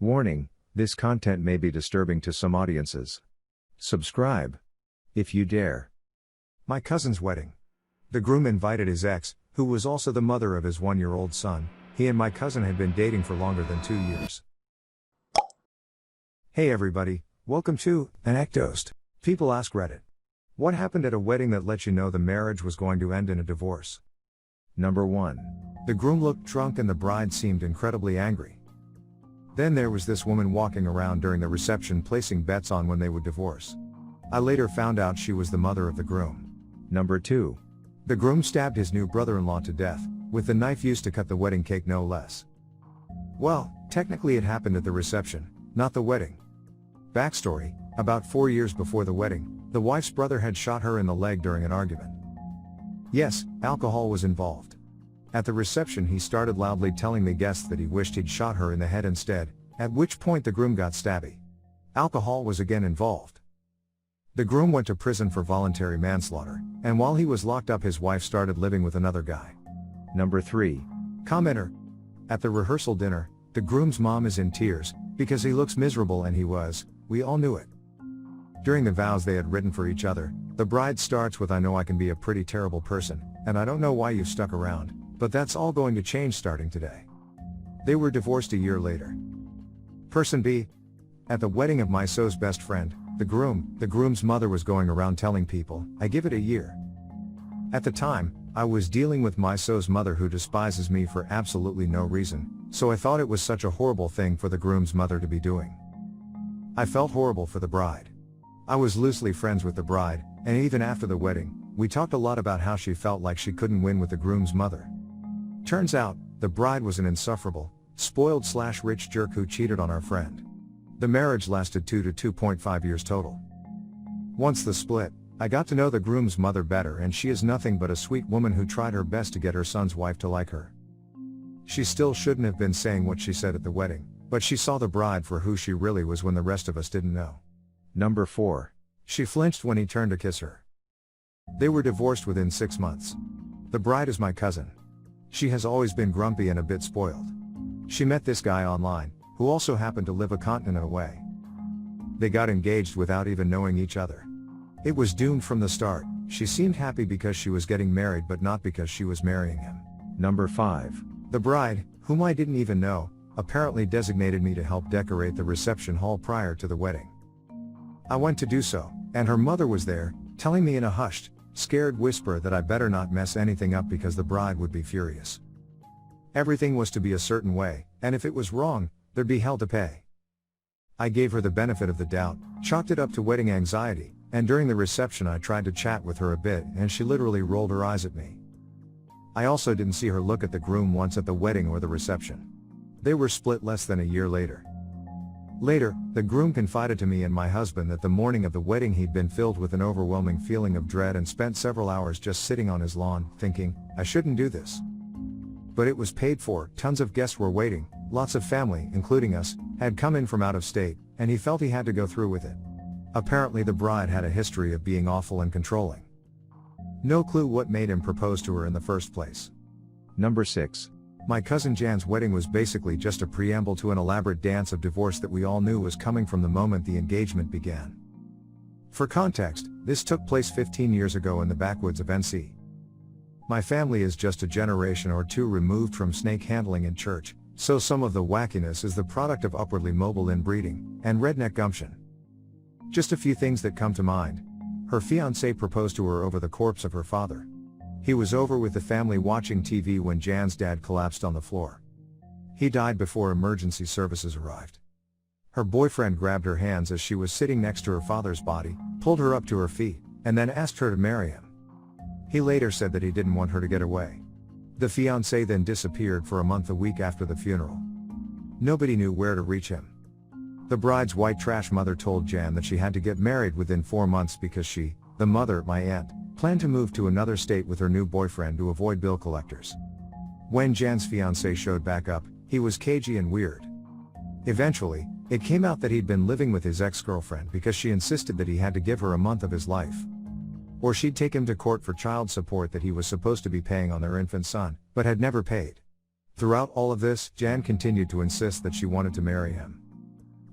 Warning, this content may be disturbing to some audiences. Subscribe. If you dare. My cousin's wedding. The groom invited his ex, who was also the mother of his 1-year-old son. He and my cousin had been dating for longer than 2 years. Hey everybody, welcome to ANECDOSED. People ask Reddit. What happened at a wedding that let you know the marriage was going to end in a divorce? Number 1. The groom looked drunk and the bride seemed incredibly angry. Then there was this woman walking around during the reception placing bets on when they would divorce. I later found out she was the mother of the groom. Number 2. The groom stabbed his new brother-in-law to death, with the knife used to cut the wedding cake no less. Well, technically it happened at the reception, not the wedding. Backstory, about 4 years before the wedding, the wife's brother had shot her in the leg during an argument. Yes, alcohol was involved. At the reception he started loudly telling the guests that he wished he'd shot her in the head instead, at which point the groom got stabby. Alcohol was again involved. The groom went to prison for voluntary manslaughter, and while he was locked up his wife started living with another guy. Number 3. Commenter. At the rehearsal dinner, the groom's mom is in tears, because he looks miserable and he was, we all knew it. During the vows they had written for each other, the bride starts with "I know I can be a pretty terrible person, and I don't know why you stuck around, but that's all going to change starting today." They were divorced a year later. Person B. At the wedding of my so's best friend, the groom's mother was going around telling people, "I give it a year." At the time, I was dealing with my so's mother who despises me for absolutely no reason, so I thought it was such a horrible thing for the groom's mother to be doing. I felt horrible for the bride. I was loosely friends with the bride, and even after the wedding, we talked a lot about how she felt like she couldn't win with the groom's mother. Turns out, the bride was an insufferable, spoiled/rich jerk who cheated on our friend. The marriage lasted 2 to 2.5 years total. Once the split, I got to know the groom's mother better, and she is nothing but a sweet woman who tried her best to get her son's wife to like her. She still shouldn't have been saying what she said at the wedding, but she saw the bride for who she really was when the rest of us didn't know. Number 4. She flinched when he turned to kiss her. They were divorced within 6 months. The bride is my cousin. She has always been grumpy and a bit spoiled. She met this guy online, who also happened to live a continent away. They got engaged without even knowing each other. It was doomed from the start. She seemed happy because she was getting married but not because she was marrying him. Number 5. The bride, whom I didn't even know, apparently designated me to help decorate the reception hall prior to the wedding. I went to do so, and her mother was there, telling me in a hushed, scared whisper that I better not mess anything up because the bride would be furious. Everything was to be a certain way, and if it was wrong, there'd be hell to pay. I gave her the benefit of the doubt, chalked it up to wedding anxiety, and during the reception I tried to chat with her a bit and she literally rolled her eyes at me. I also didn't see her look at the groom once at the wedding or the reception. They were split less than a year later. Later, the groom confided to me and my husband that the morning of the wedding he'd been filled with an overwhelming feeling of dread and spent several hours just sitting on his lawn, thinking, "I shouldn't do this." But it was paid for, tons of guests were waiting, lots of family, including us, had come in from out of state, and he felt he had to go through with it. Apparently the bride had a history of being awful and controlling. No clue what made him propose to her in the first place. Number 6. My cousin Jan's wedding was basically just a preamble to an elaborate dance of divorce that we all knew was coming from the moment the engagement began. For context, this took place 15 years ago in the backwoods of NC. My family is just a generation or two removed from snake handling in church, so some of the wackiness is the product of upwardly mobile inbreeding and redneck gumption. Just a few things that come to mind. Her fiancé proposed to her over the corpse of her father. He was over with the family watching TV when Jan's dad collapsed on the floor. He died before emergency services arrived. Her boyfriend grabbed her hands as she was sitting next to her father's body, pulled her up to her feet, and then asked her to marry him. He later said that he didn't want her to get away. The fiancé then disappeared for a month a week after the funeral. Nobody knew where to reach him. The bride's white trash mother told Jan that she had to get married within 4 months because she, the mother, my aunt, planned to move to another state with her new boyfriend to avoid bill collectors. When Jan's fiancé showed back up, he was cagey and weird. Eventually, it came out that he'd been living with his ex-girlfriend because she insisted that he had to give her a month of his life. Or she'd take him to court for child support that he was supposed to be paying on their infant son, but had never paid. Throughout all of this, Jan continued to insist that she wanted to marry him.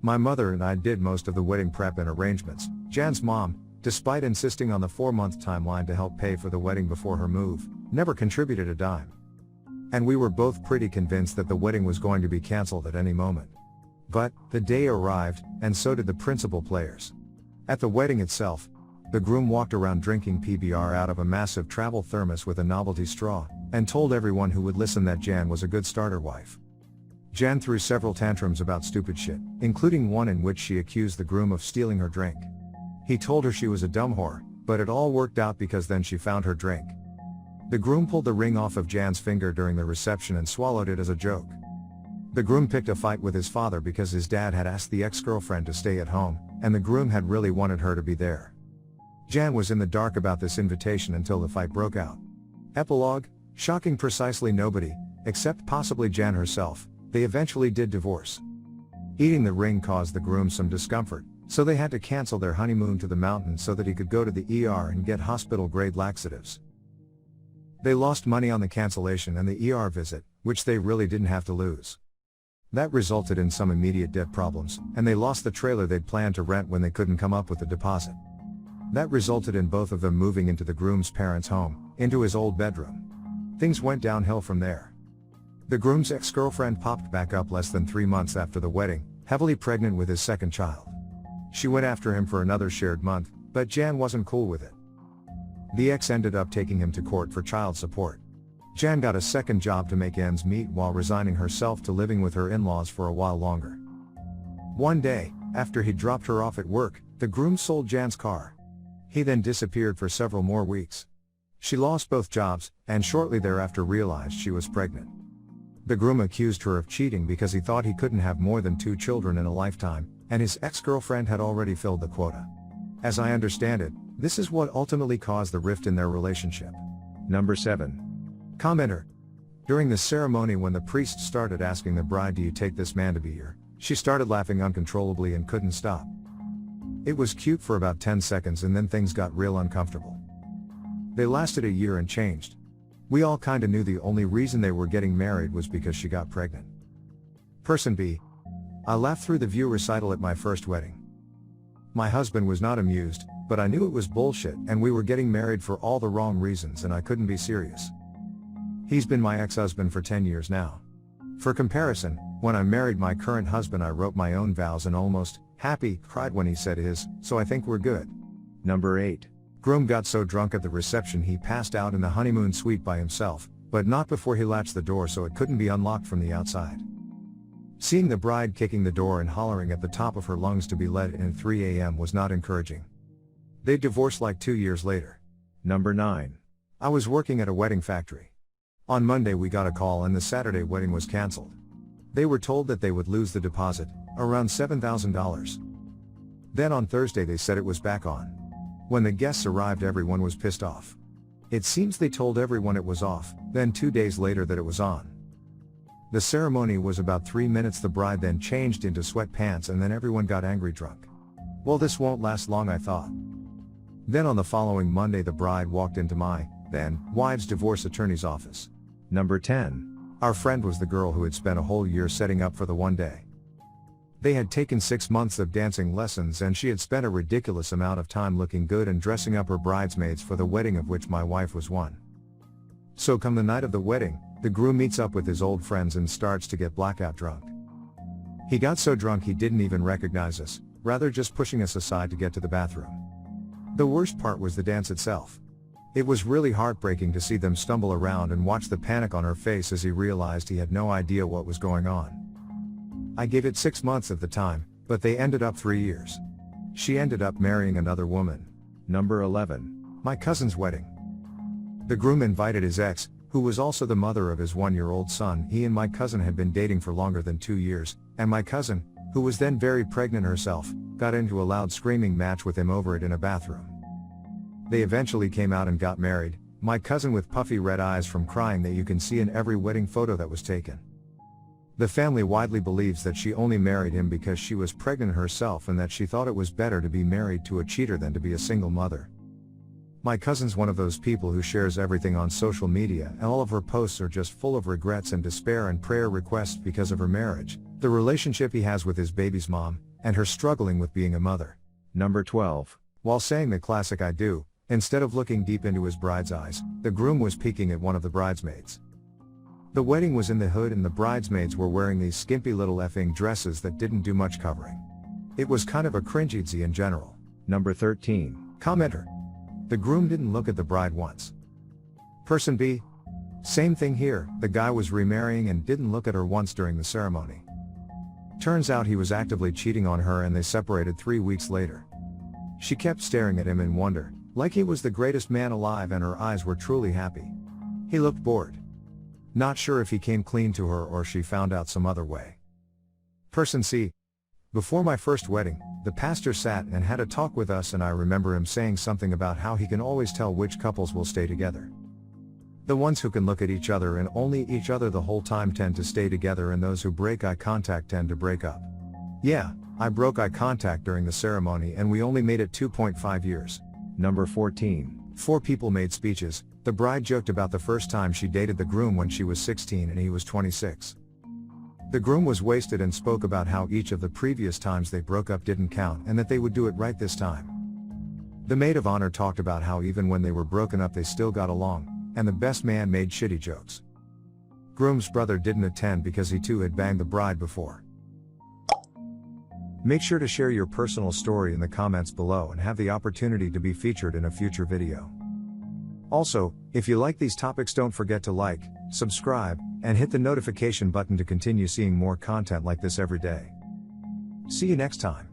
My mother and I did most of the wedding prep and arrangements. Jan's mom, despite insisting on the 4-month timeline to help pay for the wedding before her move, never contributed a dime. And we were both pretty convinced that the wedding was going to be cancelled at any moment. But, the day arrived, and so did the principal players. At the wedding itself, the groom walked around drinking PBR out of a massive travel thermos with a novelty straw, and told everyone who would listen that Jan was a good starter wife. Jan threw several tantrums about stupid shit, including one in which she accused the groom of stealing her drink. He told her she was a dumb whore, but it all worked out because then she found her drink. The groom pulled the ring off of Jan's finger during the reception and swallowed it as a joke. The groom picked a fight with his father because his dad had asked the ex-girlfriend to stay at home, and the groom had really wanted her to be there. Jan was in the dark about this invitation until the fight broke out. Epilogue, shocking precisely nobody, except possibly Jan herself, they eventually did divorce. Eating the ring caused the groom some discomfort, so they had to cancel their honeymoon to the mountains so that he could go to the ER and get hospital-grade laxatives. They lost money on the cancellation and the ER visit, which they really didn't have to lose. That resulted in some immediate debt problems, and they lost the trailer they'd planned to rent when they couldn't come up with the deposit. That resulted in both of them moving into the groom's parents' home, into his old bedroom. Things went downhill from there. The groom's ex-girlfriend popped back up less than 3 months after the wedding, heavily pregnant with his second child. She went after him for another shared month, but Jan wasn't cool with it. The ex ended up taking him to court for child support. Jan got a second job to make ends meet while resigning herself to living with her in-laws for a while longer. One day, after he dropped her off at work, the groom sold Jan's car. He then disappeared for several more weeks. She lost both jobs, and shortly thereafter realized she was pregnant. The groom accused her of cheating because he thought he couldn't have more than 2 children in a lifetime, and his ex-girlfriend had already filled the quota. As I understand it, this is what ultimately caused the rift in their relationship. Number 7. Commenter. During the ceremony when the priest started asking the bride, "Do you take this man to be your?" she started laughing uncontrollably and couldn't stop. It was cute for about 10 seconds and then things got real uncomfortable. They lasted a year and changed. We all kinda knew the only reason they were getting married was because she got pregnant. Person B. I laughed through the View recital at my first wedding. My husband was not amused, but I knew it was bullshit and we were getting married for all the wrong reasons and I couldn't be serious. He's been my ex-husband for 10 years now. For comparison, when I married my current husband I wrote my own vows and almost, happy, cried when he said his, so I think we're good. Number 8. Groom got so drunk at the reception he passed out in the honeymoon suite by himself, but not before he latched the door so it couldn't be unlocked from the outside. Seeing the bride kicking the door and hollering at the top of her lungs to be let in at 3 a.m. was not encouraging. They divorced like 2 years later. Number 9. I was working at a wedding factory. On Monday we got a call and the Saturday wedding was cancelled. They were told that they would lose the deposit, around $7,000. Then on Thursday they said it was back on. When the guests arrived everyone was pissed off. It seems they told everyone it was off, then 2 days later that it was on. The ceremony was about 3 minutes. The bride then changed into sweatpants and then everyone got angry drunk. Well, this won't last long, I thought. Then on the following Monday the bride walked into my, then, wife's divorce attorney's office. Number 10. Our friend was the girl who had spent a whole year setting up for the one day. They had taken 6 months of dancing lessons and she had spent a ridiculous amount of time looking good and dressing up her bridesmaids for the wedding of which my wife was one. So come the night of the wedding, the groom meets up with his old friends and starts to get blackout drunk. He got so drunk he didn't even recognize us, rather just pushing us aside to get to the bathroom. The worst part was the dance itself. It was really heartbreaking to see them stumble around and watch the panic on her face as he realized he had no idea what was going on. I gave it 6 months at the time, but they ended up 3 years. She ended up marrying another woman. Number 11. My cousin's wedding. The groom invited his ex, who was also the mother of his 1-year-old son. He and my cousin had been dating for longer than 2 years, and my cousin, who was then very pregnant herself, got into a loud screaming match with him over it in a bathroom. They eventually came out and got married, my cousin with puffy red eyes from crying that you can see in every wedding photo that was taken. The family widely believes that she only married him because she was pregnant herself and that she thought it was better to be married to a cheater than to be a single mother. My cousin's one of those people who shares everything on social media and all of her posts are just full of regrets and despair and prayer requests because of her marriage, the relationship he has with his baby's mom, and her struggling with being a mother. Number 12. While saying the classic "I do," instead of looking deep into his bride's eyes, the groom was peeking at one of the bridesmaids. The wedding was in the hood and the bridesmaids were wearing these skimpy little effing dresses that didn't do much covering. It was kind of a cringy in general. Number 13. Commenter. The groom didn't look at the bride once. Person B. Same thing here, the guy was remarrying and didn't look at her once during the ceremony. Turns out he was actively cheating on her and they separated 3 weeks later. She kept staring at him in wonder, like he was the greatest man alive and her eyes were truly happy. He looked bored. Not sure if he came clean to her or she found out some other way. Person C. Before my first wedding, the pastor sat and had a talk with us and I remember him saying something about how he can always tell which couples will stay together. The ones who can look at each other and only each other the whole time tend to stay together and those who break eye contact tend to break up. Yeah, I broke eye contact during the ceremony and we only made it 2.5 years. Number 14. 4 people made speeches. The bride joked about the first time she dated the groom when she was 16 and he was 26. The groom was wasted and spoke about how each of the previous times they broke up didn't count and that they would do it right this time. The maid of honor talked about how even when they were broken up they still got along, and the best man made shitty jokes. Groom's brother didn't attend because he too had banged the bride before. Make sure to share your personal story in the comments below and have the opportunity to be featured in a future video. Also, if you like these topics, don't forget to like, subscribe, and hit the notification button to continue seeing more content like this every day. See you next time.